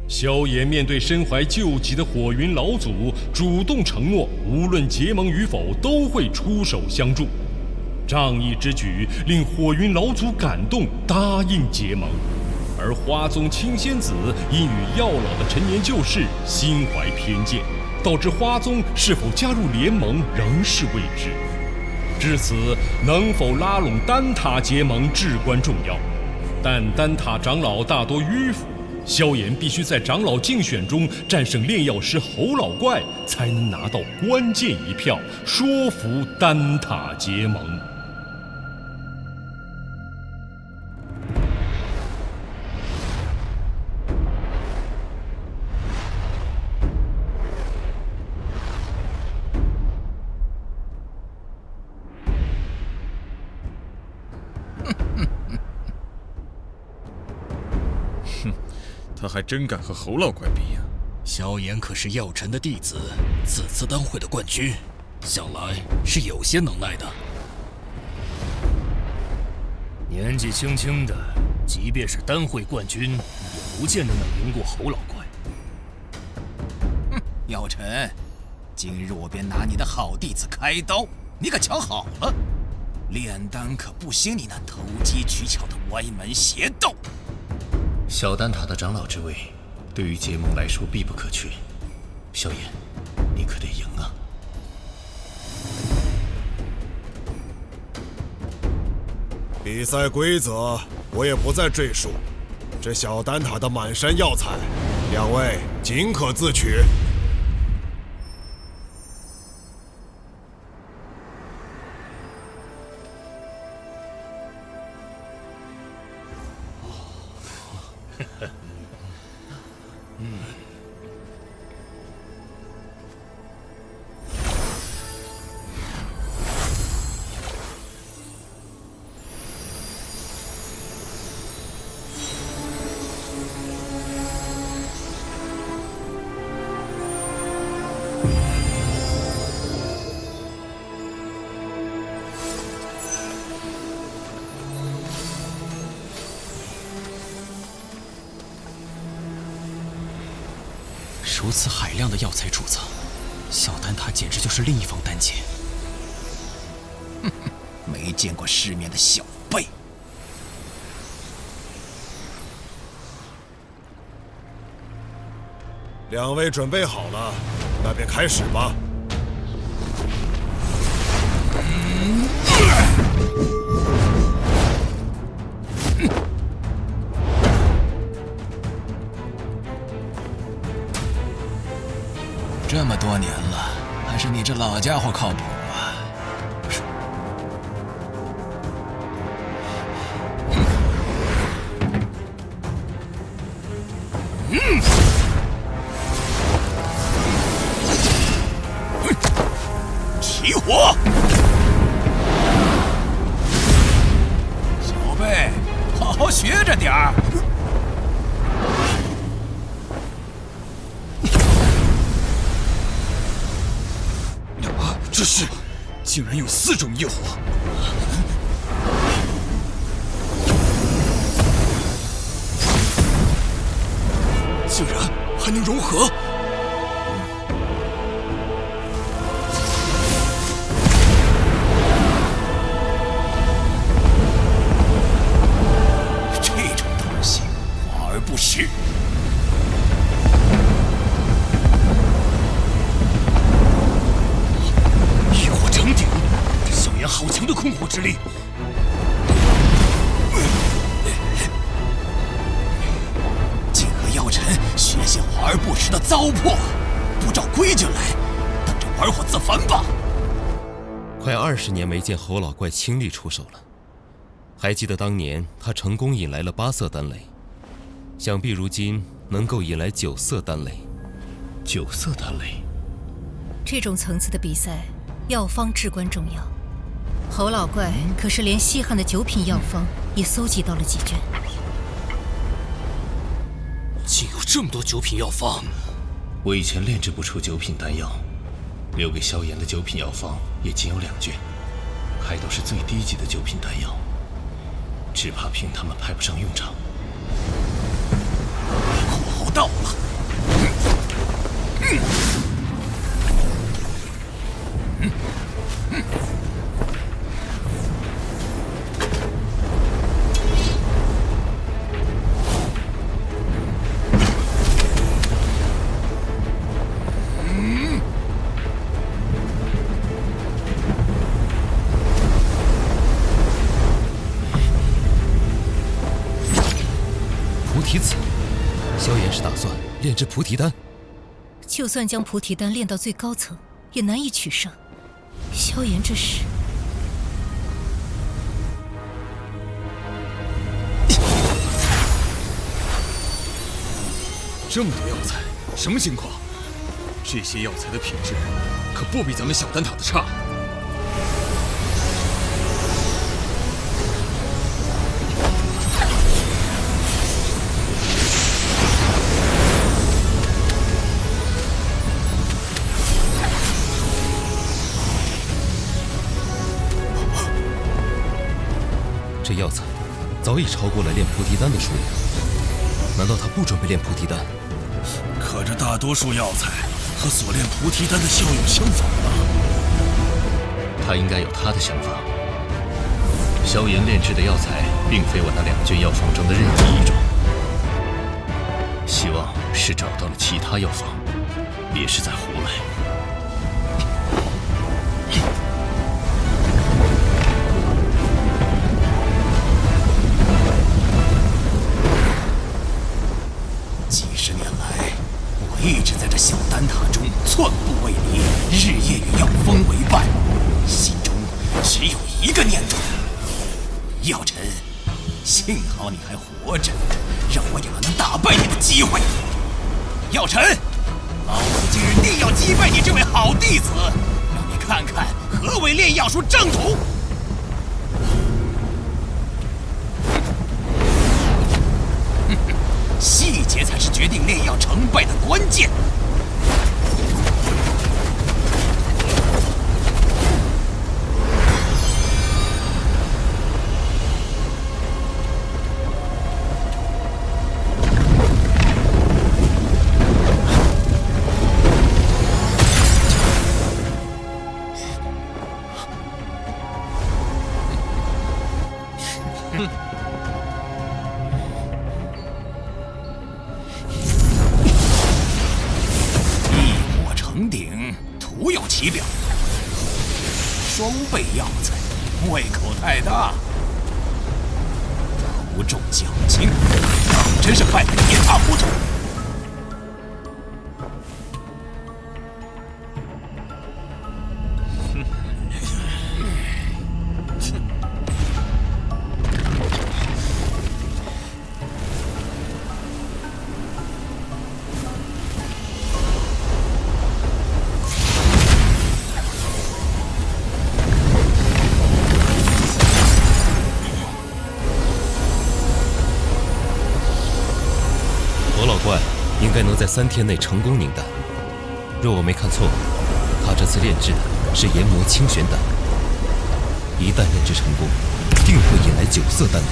萧炎面对身怀救急的火云老祖，主动承诺，无论结盟与否，都会出手相助。仗义之举令火云老祖感动，答应结盟。而花宗青仙子因与药老的陈年旧事心怀偏见，导致花宗是否加入联盟仍是未知。至此，能否拉拢丹塔结盟至关重要。但丹塔长老大多迂腐，萧炎必须在长老竞选中战胜炼药师侯老怪，才能拿到关键一票，说服丹塔结盟。他还真敢和侯老怪比呀！萧炎可是药尘的弟子，此次丹会的冠军，想来是有些能耐的。年纪轻轻的，即便是丹会冠军，也不见得能赢过侯老怪。哼，药尘，今日我便拿你的好弟子开刀，你可瞧好了，炼丹可不兴你那投机取巧的歪门邪道。小丹塔的长老之位，对于结盟来说必不可缺。萧炎，你可得赢啊！比赛规则我也不再赘述。这小丹塔的满山药材，两位尽可自取。如此海量的药材储藏，小丹塔简直就是另一方丹界。哼哼，没见过世面的小辈。两位准备好了，那便开始吧。这么多年了，还是你这老家伙靠谱啊！起火！小辈，好好学着点儿。这是，竟然有4种业火！竟然还能融合！这种东西，华而不实。好强的控火之力！竟和药尘学些华而不实的糟粕，不照规矩来，等着玩火自焚吧！快20年没见侯老怪亲力出手了，还记得当年他成功引来了8色丹雷，想必如今能够引来9色丹雷。9色丹雷，这种层次的比赛，药方至关重要。侯老怪可是连稀罕的9品药方也搜集到了几卷，竟有这么多9品药方！我以前炼制不出9品丹药，留给萧炎的9品药方也仅有2卷，还都是最低级的9品丹药，只怕凭他们派不上用场。火候到了。萧炎是打算炼制菩提丹？就算将菩提丹炼到最高层，也难以取胜。萧炎这是……这么多药材，什么情况？这些药材的品质可不比咱们小丹塔的差。这药材早已超过了炼菩提丹的数量，难道他不准备炼菩提丹？可这大多数药材和所炼菩提丹的效用相仿啊！他应该有他的想法。萧炎炼制的药材，并非我那2卷药方中的任意一种，希望是找到了其他药方，别是在胡来。一直在这小丹塔中寸步未离，日夜与药风为伴，心中只有一个念头：药尘，幸好你还活着，让我有了能打败你的机会。药尘，老子今日定要击败你这位好弟子，让你看看何为炼药术正途。细节才是决定炼药成败的关键。徒有其表，双倍药材，胃口太大，头重脚轻，当真是败得一塌糊涂。应该能在3天内成功凝丹。若我没看错，他这次炼制的是研磨清玄丹，一旦炼制成功，定会引来9色丹雷。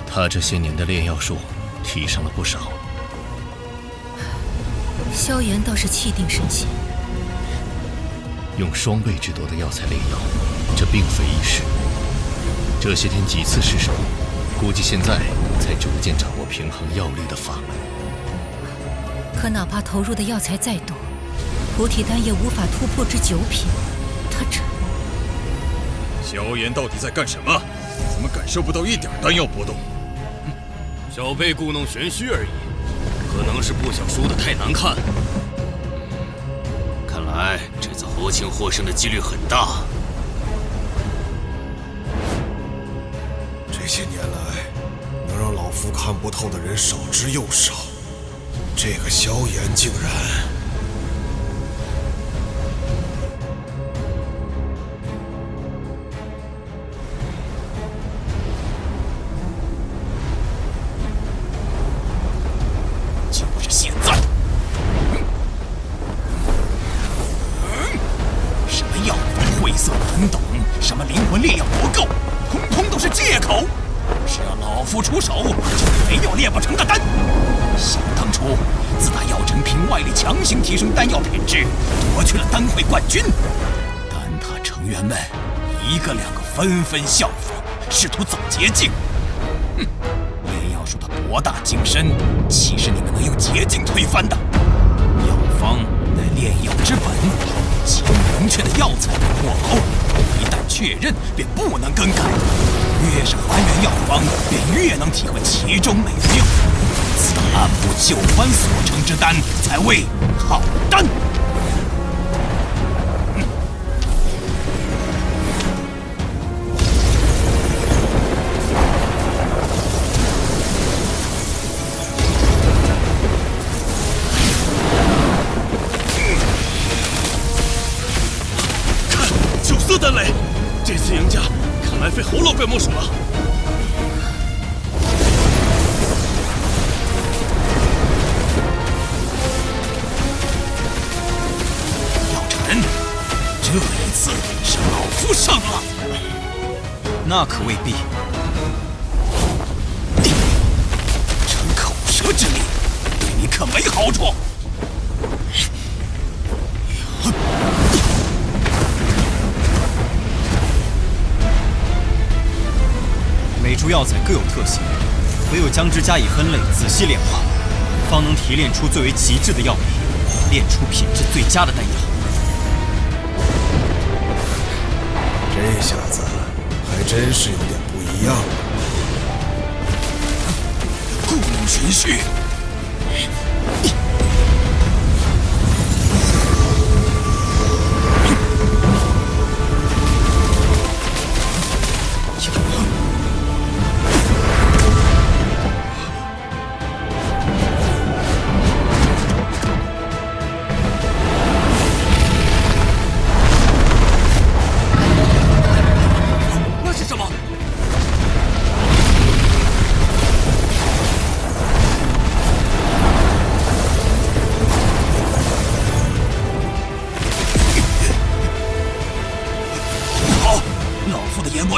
他这些年的炼药术提升了不少。萧炎倒是气定神闲，用双倍之多的药材炼药，这并非易事。这些天几次失手，估计现在才逐渐掌握平衡药力的法门。可哪怕投入的药材再多，菩提丹也无法突破至9品。他这……萧炎到底在干什么？怎么感受不到一点丹药波动？小辈故弄玄虚而已，可能是不想输得太难看。看来这次侯庆获胜的几率很大。这些年来，能让老夫看不透的人少之又少。这个萧炎竟然……就是现在！什么药方晦涩难懂，什么灵魂炼药不够，通通都是借口。只要老夫出手，就没有炼不成的丹。想当初，自打药尘凭外力强行提升丹药品质，夺去了丹会冠军，丹塔成员们一个两个纷纷效仿，试图走捷径。炼药术的博大精深，岂是你们能用捷径推翻的？药方乃炼药之本，其明确的药材或好，一旦确认便不能更改。越是还原药方，便越能体会其中美妙。自打按部就班所成之丹才为好丹。看9色丹雷，这次赢家看来非侯老怪莫属了。这一次是老夫胜了，那可未必。逞口舌之力，对你可没好处。每株药材各有特性，唯有将之加以分类，仔细炼化，方能提炼出最为极致的药理，炼出品质最佳的丹药。这下子还真是有点不一样了。故弄玄虚。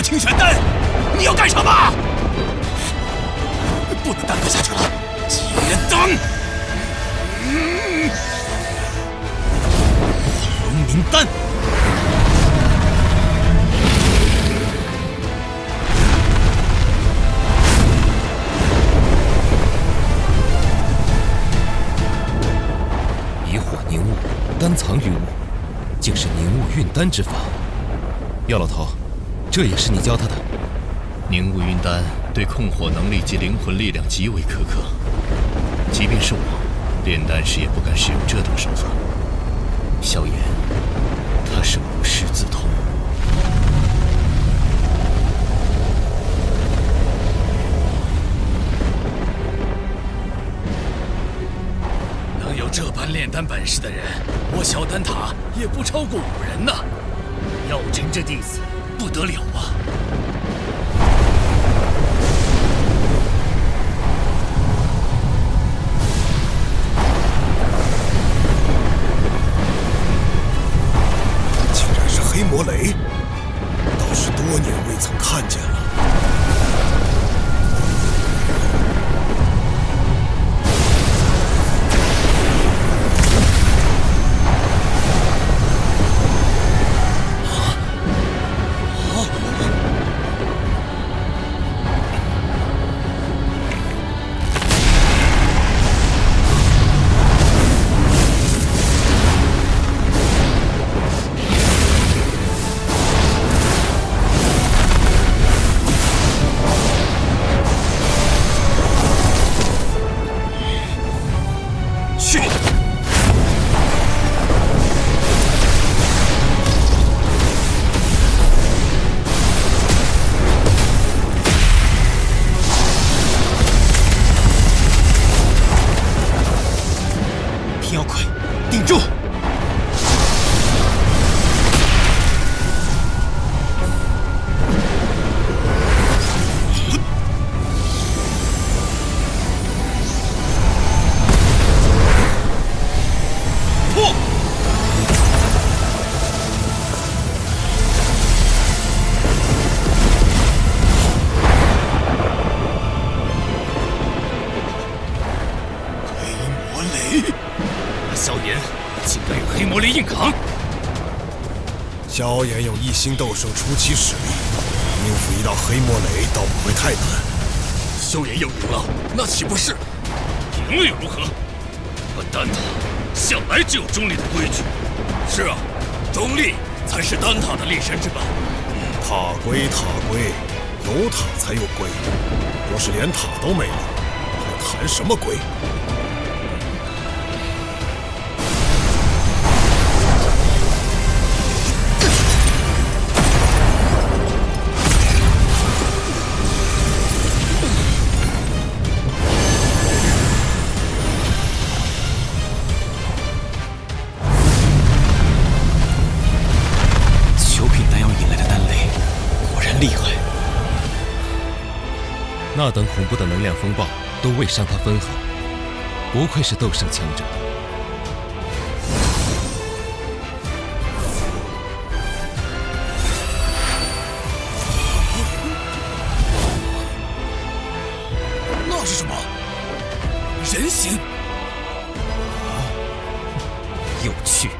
清玄丹，你要干什么？不能耽搁下去了，接丹！黄明丹。以火凝物，丹藏于物，竟是凝物运丹之法。药老头，这也是你教他的？凝物运丹对控火能力及灵魂力量极为苛刻，即便是我，炼丹时也不敢使用这等手法。萧炎，他是无师自通。能有这般炼丹本事的人，我小丹塔也不超过5人呐。药尘这弟子不得了啊！竟然是黑魔雷，倒是多年未曾看见了。妖魁，顶住！破！黑魔雷！萧炎竟敢用黑魔雷硬扛！萧炎用1星斗圣初期实力，应付一道黑魔雷倒不会太难。萧炎要赢了，那岂不是？赢了又如何？我丹塔向来只有中立的规矩。是啊，中立才是丹塔的立身之本。塔归塔归，有塔才有归。若是连塔都没了，还谈什么规？九品丹药引来的丹雷，果然厉害。那等恐怖的能量风暴都未伤他分毫，不愧是斗圣强者。那是什么？人形？有趣，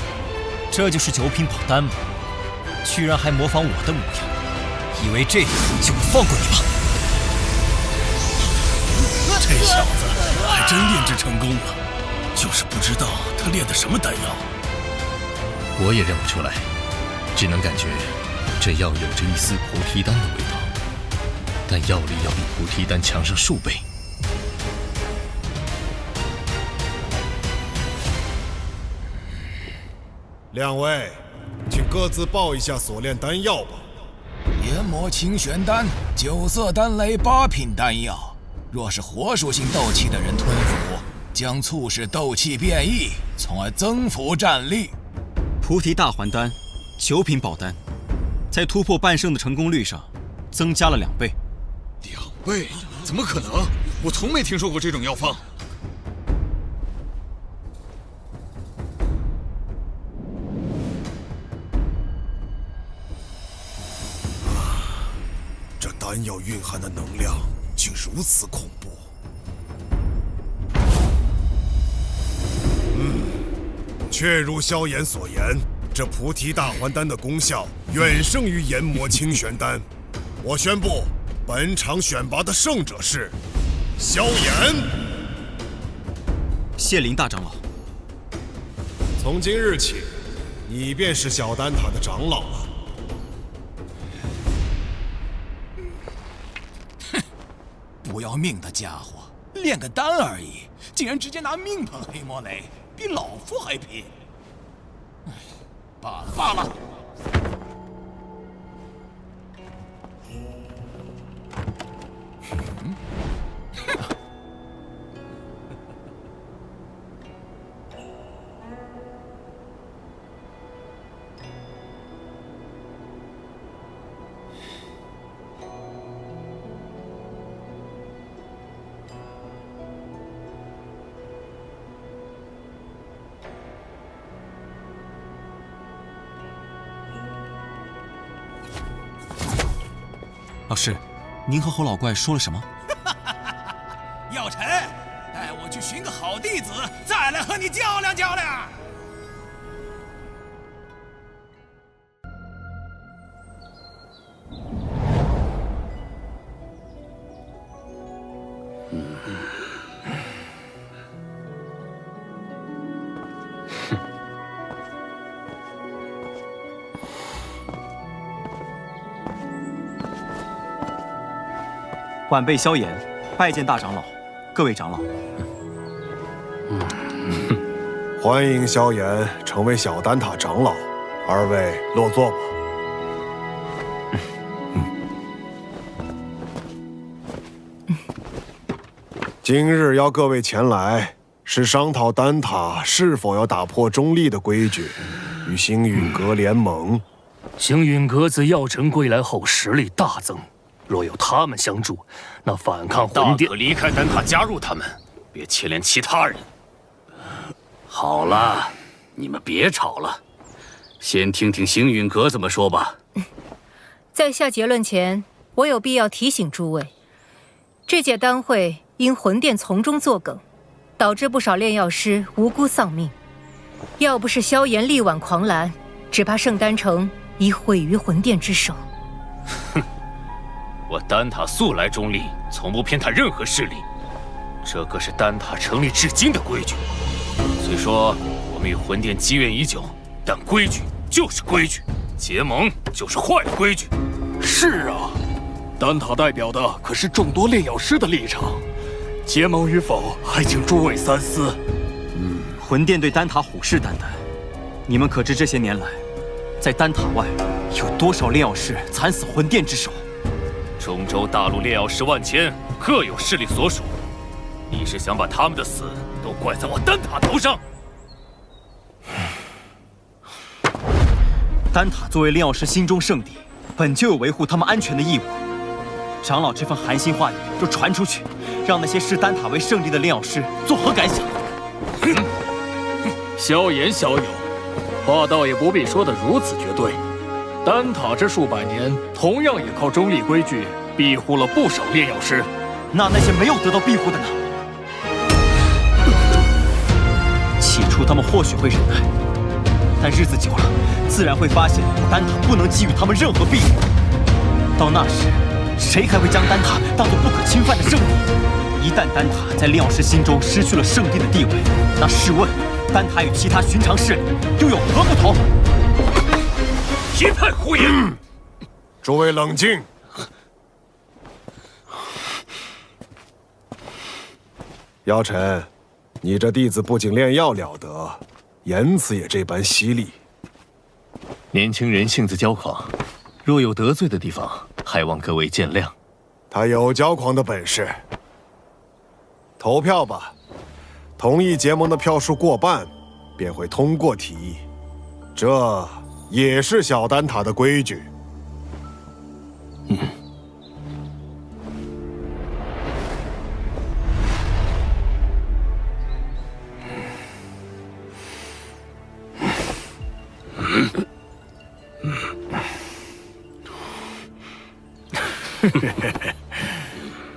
这就是九品宝丹吗？居然还模仿我的模样，以为这样就会放过你吗？这小子还真炼制成功了，就是不知道他炼的什么丹药。我也认不出来，只能感觉这药有着一丝菩提丹的味道，但药力要比菩提丹强上数倍。两位，请各自报一下所炼丹药吧。研磨清玄丹，9色丹雷8品丹药，若是火属性斗气的人吞服，将促使斗气变异，从而增幅战力。菩提大还丹，9品宝丹，在突破半圣的成功率上增加了2倍。2倍？怎么可能？我从没听说过这种药方。这丹药蕴含的能量竟如此恐怖。确如萧炎所言，这菩提大还丹的功效远胜于研磨清玄丹。我宣布，本场选拔的胜者是萧炎。谢灵大长老。从今日起，你便是小丹塔的长老了。不要命的家伙，炼个丹而已，竟然直接拿命碰黑魔雷，比老夫还拼。哎，罢了罢了。老师，您和侯老怪说了什么？药尘，带我去寻个好弟子，再来和你较量较量。晚辈萧炎，拜见大长老，各位长老。欢迎萧炎成为小丹塔长老，二位落座吧。今日邀各位前来，是商讨丹塔是否要打破中立的规矩，与星陨阁联盟。星陨阁自药尘归来后实力大增。若有他们相助，那反抗魂殿，大可离开丹塔，加入他们，别牵连其他人。好了，你们别吵了，先听听星陨阁怎么说吧。在下结论前，我有必要提醒诸位，这届丹会因魂殿从中作梗，导致不少炼药师无辜丧命。要不是萧炎力挽狂澜，只怕圣丹城已毁于魂殿之手。哼。我丹塔素来中立，从不偏袒任何势力，这可是丹塔成立至今的规矩。虽说我们与魂殿积怨已久，但规矩就是规矩，结盟就是坏规矩。是啊，丹塔代表的可是众多炼药师的立场，结盟与否，还请诸位三思。魂殿对丹塔虎视眈眈，你们可知这些年来，在丹塔外有多少炼药师惨死魂殿之手？中州大陆炼药师万千，各有势力所属。你是想把他们的死都怪在我丹塔头上？丹塔作为炼药师心中圣地，本就有维护他们安全的义务。长老这份寒心话语若传出去，让那些视丹塔为圣地的炼药师作何感想？萧炎小友，话倒也不必说得如此绝对。丹塔这数百年，同样也靠中立规矩庇护了不少炼药师。那些没有得到庇护的呢？起初他们或许会忍耐，但日子久了，自然会发现丹塔不能给予他们任何庇护。到那时，谁还会将丹塔当作不可侵犯的圣地？一旦丹塔在炼药师心中失去了圣地的地位，那试问，丹塔与其他寻常势力又有何不同？一派胡言！诸位冷静。姚晨，你这弟子不仅炼药了得，言辞也这般犀利。年轻人性子骄狂，若有得罪的地方，还望各位见谅。他有骄狂的本事。投票吧，同意结盟的票数过半，便会通过提议。这也是小丹塔的规矩。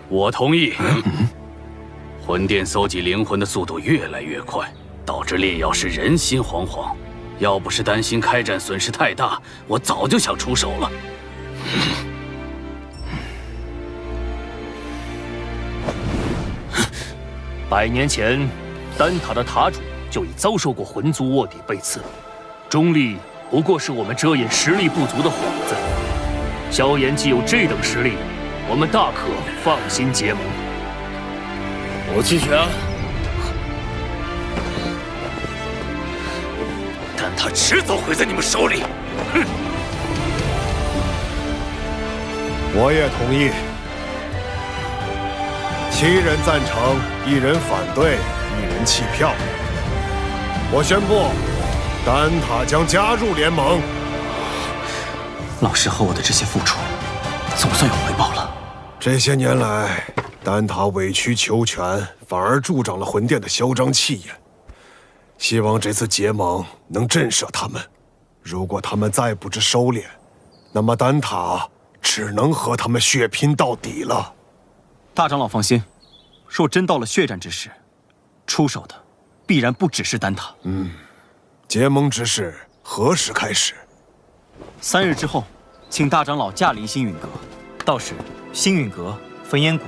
我同意。魂殿搜集灵魂的速度越来越快，导致炼药师人心惶惶。要不是担心开战损失太大，我早就想出手了。100年前，丹塔的塔主就已遭受过魂族卧底背刺，中立不过是我们遮掩实力不足的幌子。萧炎既有这等实力，我们大可放心结盟。我弃权。但他迟早会在你们手里。哼！我也同意。7人赞成，1人反对，1人弃票。我宣布，丹塔将加入联盟。老师和我的这些付出，总算有回报了。这些年来，丹塔委曲求全，反而助长了魂殿的嚣张气焰。希望这次结盟能震慑他们。如果他们再不知收敛，那么丹塔只能和他们血拼到底了。大长老放心，若真到了血战之时，出手的必然不只是丹塔。结盟之事何时开始？3日之后，请大长老驾临星陨阁，到时星陨阁、焚烟谷、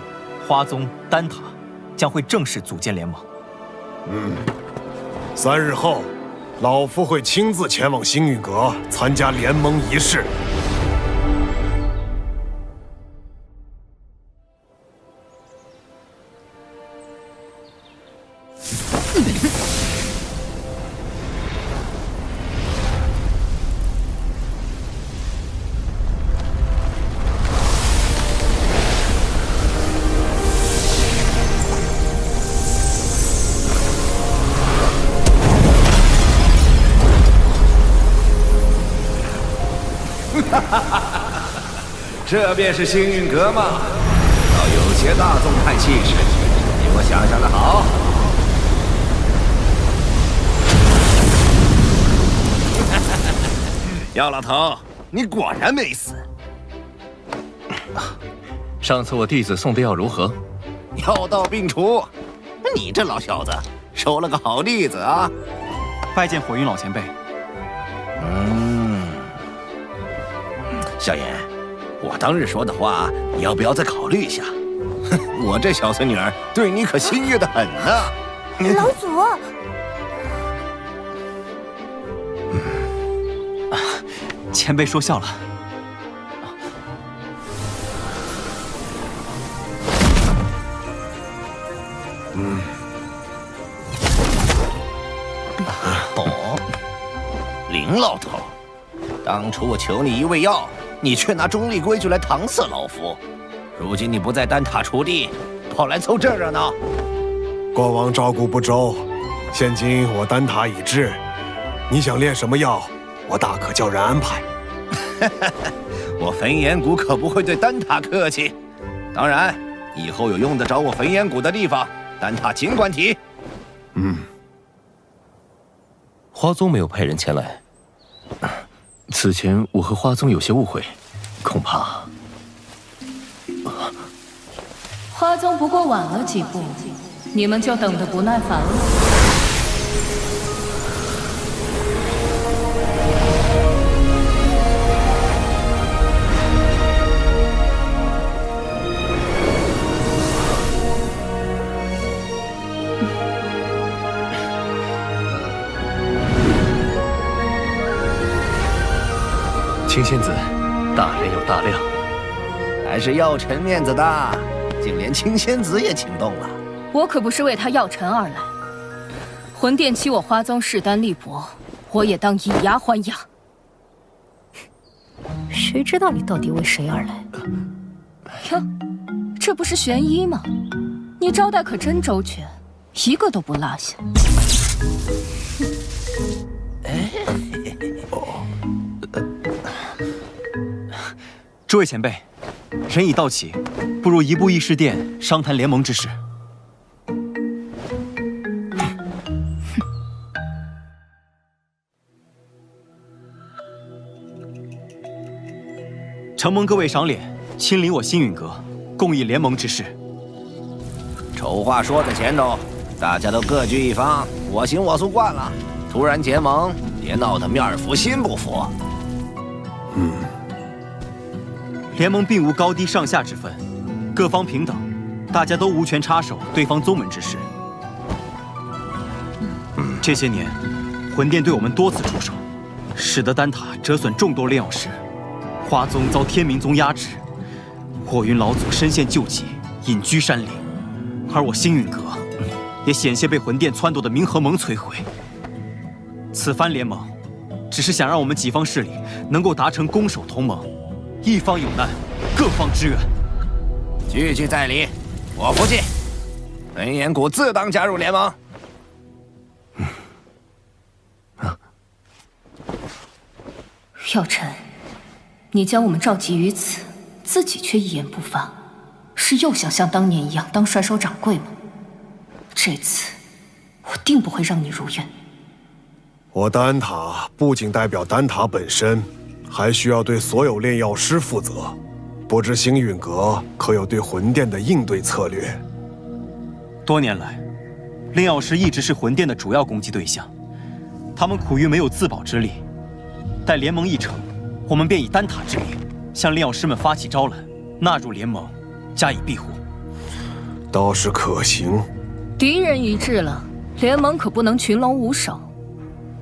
花宗、丹塔将会正式组建联盟。3日后，老夫会亲自前往星陨阁参加联盟仪式。这便是星陨阁吗？倒有些大宗派气势，比我想象的好。姚老头，你果然没死。上次我弟子送的药如何？药到病除。你这老小子收了个好弟子啊！拜见火云老前辈。萧炎，我当日说的话，你要不要再考虑一下？我这小孙女儿对你可心悦得很呢。老祖，前辈说笑了。哦，林老头，当初我求你一味药，你却拿中立规矩来搪塞老夫。如今你不在丹塔锄地，跑来凑这热闹。过往照顾不周，现今我丹塔已至，你想炼什么药，我大可叫人安排。我焚炎谷可不会对丹塔客气。当然，以后有用得着我焚炎谷的地方，丹塔尽管提。花宗没有派人前来。此前我和花宗有些误会，恐怕……花宗不过晚了几步，你们就等得不耐烦了。青仙子，大人有大量，还是药尘面子大，竟连青仙子也请动了。我可不是为他药尘而来，魂殿欺我花宗势单力薄，我也当以牙还牙。谁知道你到底为谁而来？哟，这不是玄一吗？你招待可真周全，一个都不落下。诸位前辈，人已到齐，不如移步议事殿商谈联盟之事。承蒙各位赏脸，亲临我星陨阁，共议联盟之事。丑话说在前头，大家都各据一方，我行我素惯了，突然结盟，别闹得面服心不服。联盟并无高低上下之分，各方平等，大家都无权插手对方宗门之事。这些年，魂殿对我们多次出手，使得丹塔折损众多炼药师，花宗遭天明宗压制，火云老祖身陷旧疾，隐居山林，而我星陨阁也险些被魂殿撺掇的冥河盟摧毁。此番联盟，只是想让我们几方势力能够达成攻守同盟。一方有难，各方支援。句句在理，我服气。焚炎谷自当加入联盟。药尘，你将我们召集于此，自己却一言不发，是又想像当年一样当帅手掌柜吗？这次，我定不会让你如愿。我丹塔不仅代表丹塔本身，还需要对所有炼药师负责。不知星陨阁可有对魂殿的应对策略？多年来，炼药师一直是魂殿的主要攻击对象，他们苦于没有自保之力。待联盟一成，我们便以丹塔之名，向炼药师们发起招揽，纳入联盟，加以庇护。倒是可行。敌人一致了，联盟可不能群龙无首。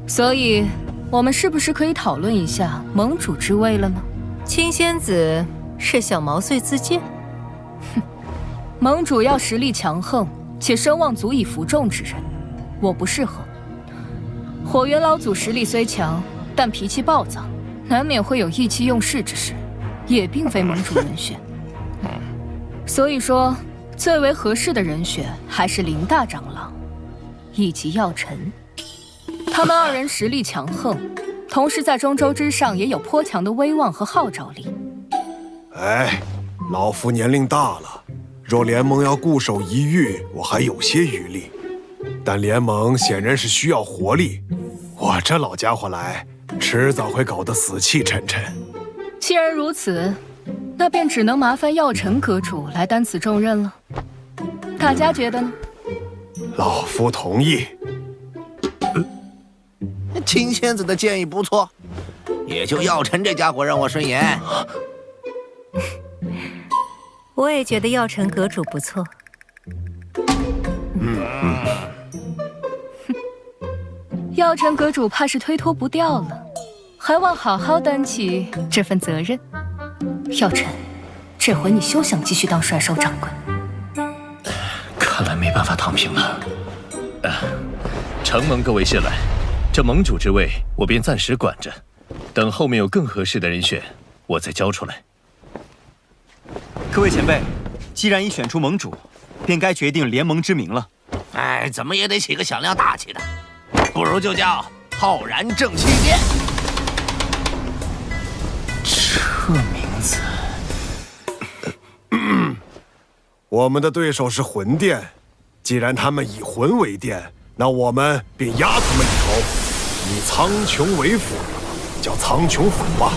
所以，我们是不是可以讨论一下盟主之位了呢？青仙子是想毛遂自荐？哼，盟主要实力强横且声望足以服众之人，我不适合。火元老祖实力虽强，但脾气暴躁，难免会有意气用事之事，也并非盟主人选。所以说，最为合适的人选还是林大长老以及药尘。他们二人实力强横，同时在中州之上也有颇强的威望和号召力。哎，老夫年龄大了，若联盟要固守一隅，我还有些余力。但联盟显然是需要活力，我这老家伙来，迟早会搞得死气沉沉。既然如此，那便只能麻烦药尘阁主来担此重任了。大家觉得呢？老夫同意。青仙子的建议不错，也就药尘这家伙让我顺眼。我也觉得药尘阁主不错。药尘阁主怕是推脱不掉了，还望好好担起这份责任。药尘，这回你休想继续当帅手掌柜。看来没办法躺平了。承蒙各位信赖，这盟主之位我便暂时管着，等后面有更合适的人选，我再交出来。各位前辈，既然已选出盟主，便该决定联盟之名了。哎，怎么也得起个响亮大气的，不如就叫浩然正气殿。这名字，我们的对手是魂殿，既然他们以魂为殿，那我们便压他们一头，以苍穹为辅，叫苍穹府吧。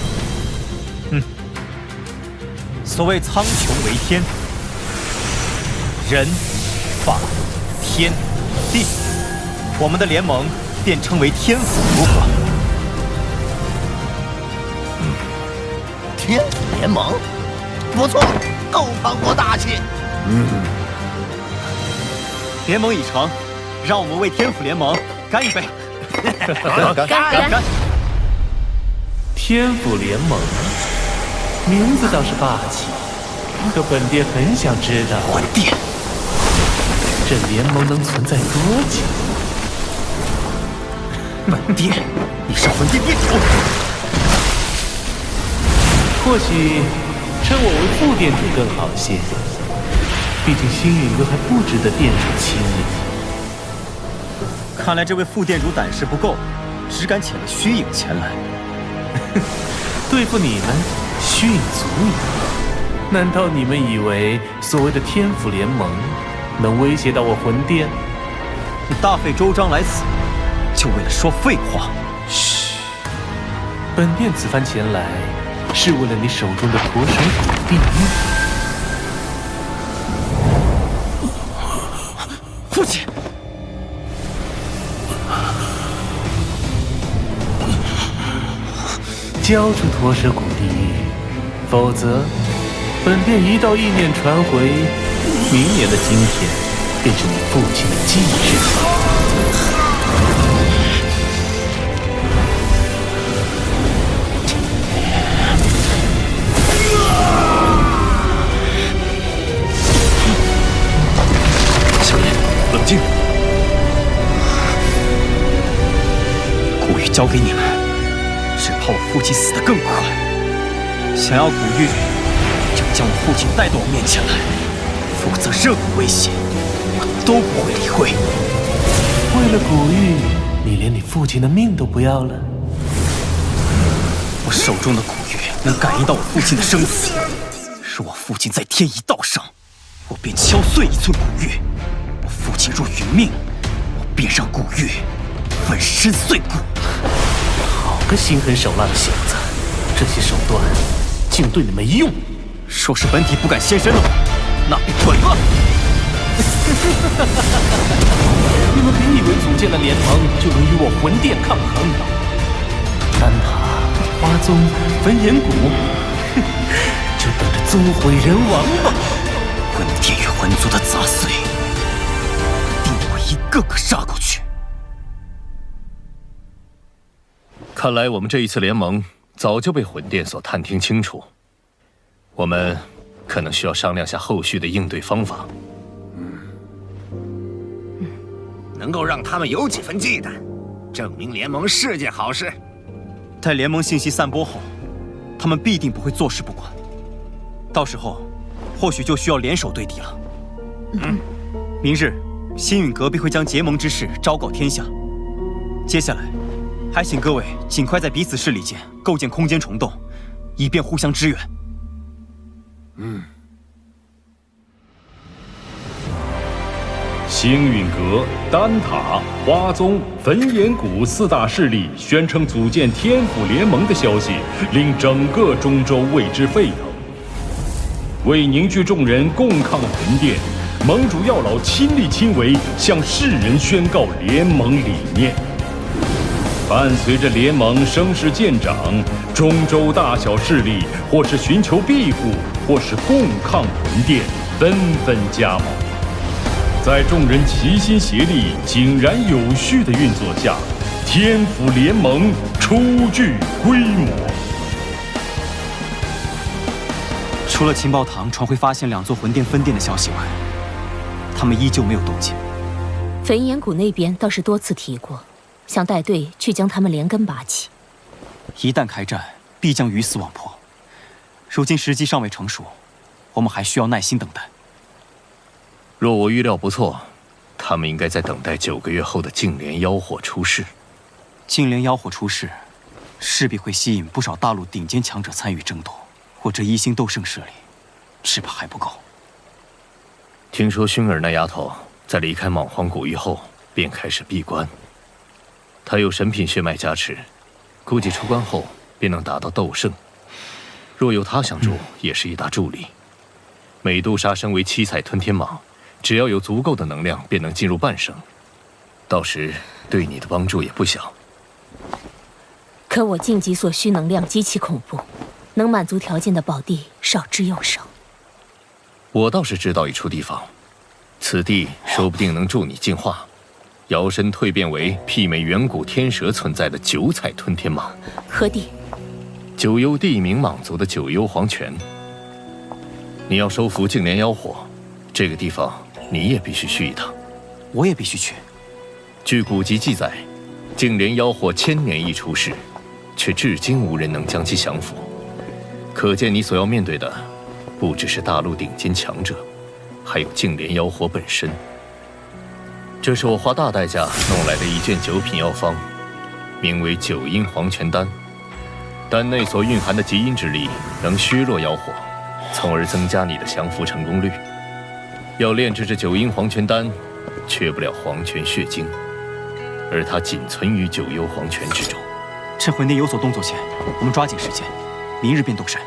所谓苍穹为天，人、法、天、地，我们的联盟便称为天府，如何？天府联盟，不错，够磅礴大气。联盟已成，让我们为天府联盟干一杯！干！天府联盟，名字倒是霸气，可本殿很想知道，魂殿，这联盟能存在多久？本殿，你是魂殿殿主。或许称我为副殿主更好些，毕竟星陨阁还不值得殿主亲临。看来这位副殿主胆识不够，只敢遣了虚影前来。对付你们，虚影足矣。难道你们以为所谓的天府联盟能威胁到我魂殿？你大费周章来此，就为了说废话？嘘，本殿此番前来，是为了你手中的驼手骨地狱。父亲，交出驼蛇骨地狱，否则本殿一道意念传回，明年的今天便是你父亲的忌日。冷静！古玉交给你们，只怕我父亲死得更快。想要古玉，就将我父亲带到我面前来，否则任何威胁，我都不会理会。为了古玉，你连你父亲的命都不要了？我手中的古玉能感应到我父亲的生死，若我父亲在天一道上，我便敲碎一寸古玉。父亲若殒命，我便让古玉粉身碎骨。好个心狠手辣的小子，这些手段竟对你没用。若是本体不敢现身的话，那便滚了。你们别以为组建了联盟就能与我魂殿抗衡。丹塔、花宗、焚炎谷，就等着纵毁人亡吧！魂殿与魂族的杂碎，一个个杀过去。看来我们这一次联盟早就被魂殿所探听清楚，我们可能需要商量下后续的应对方法。能够让他们有几分忌惮，证明联盟是件好事。待联盟信息散播后，他们必定不会坐视不管，到时候或许就需要联手对敌了。明日星陨阁必会将结盟之事昭告天下。接下来，还请各位尽快在彼此势力间构建空间虫洞，以便互相支援。星陨阁、丹塔、花宗、焚炎谷四大势力宣称组建天府联盟的消息，令整个中州为之沸腾。为凝聚众人共抗魂殿，盟主药老亲力亲为，向世人宣告联盟理念。伴随着联盟声势渐长，中州大小势力或是寻求庇护，或是共抗魂殿，纷纷加盟。在众人齐心协力、井然有序的运作下，天府联盟初具规模。除了情报堂传回发现2座魂殿分殿的消息外，他们依旧没有动静。焚炎谷那边倒是多次提过，想带队去将他们连根拔起。一旦开战，必将鱼死网破。如今时机尚未成熟，我们还需要耐心等待。若我预料不错，他们应该在等待9个月后的净莲妖火出世。净莲妖火出世，势必会吸引不少大陆顶尖强者参与争夺。我这一星斗圣势力，只怕还不够。听说薰儿那丫头在离开莽荒古域后，便开始闭关。她有神品血脉加持，估计出关后便能达到斗圣。若有她相助，也是一大助力。美杜莎身为7彩吞天蟒，只要有足够的能量，便能进入半圣。到时对你的帮助也不小。可我晋级所需能量极其恐怖，能满足条件的宝地少之又少。我倒是知道一处地方，此地说不定能助你进化，摇身蜕变为媲美远古天蛇存在的9彩吞天蟒。何地？九幽地冥蟒族的九幽黄泉。你要收服净莲妖火，这个地方你也必须去一趟。我也必须去。据古籍记载，净莲妖火1000年一出世，却至今无人能将其降服。可见你所要面对的，不只是大陆顶尖强者，还有净莲妖火本身。这是我花大代价弄来的一卷9品药方，名为9阴黄泉丹。丹内所蕴含的极阴之力，能削弱妖火，从而增加你的降服成功率。要炼制这9阴黄泉丹，缺不了黄泉血晶，而它仅存于9幽黄泉之中。趁魂殿有所动作前，我们抓紧时间，明日便动身。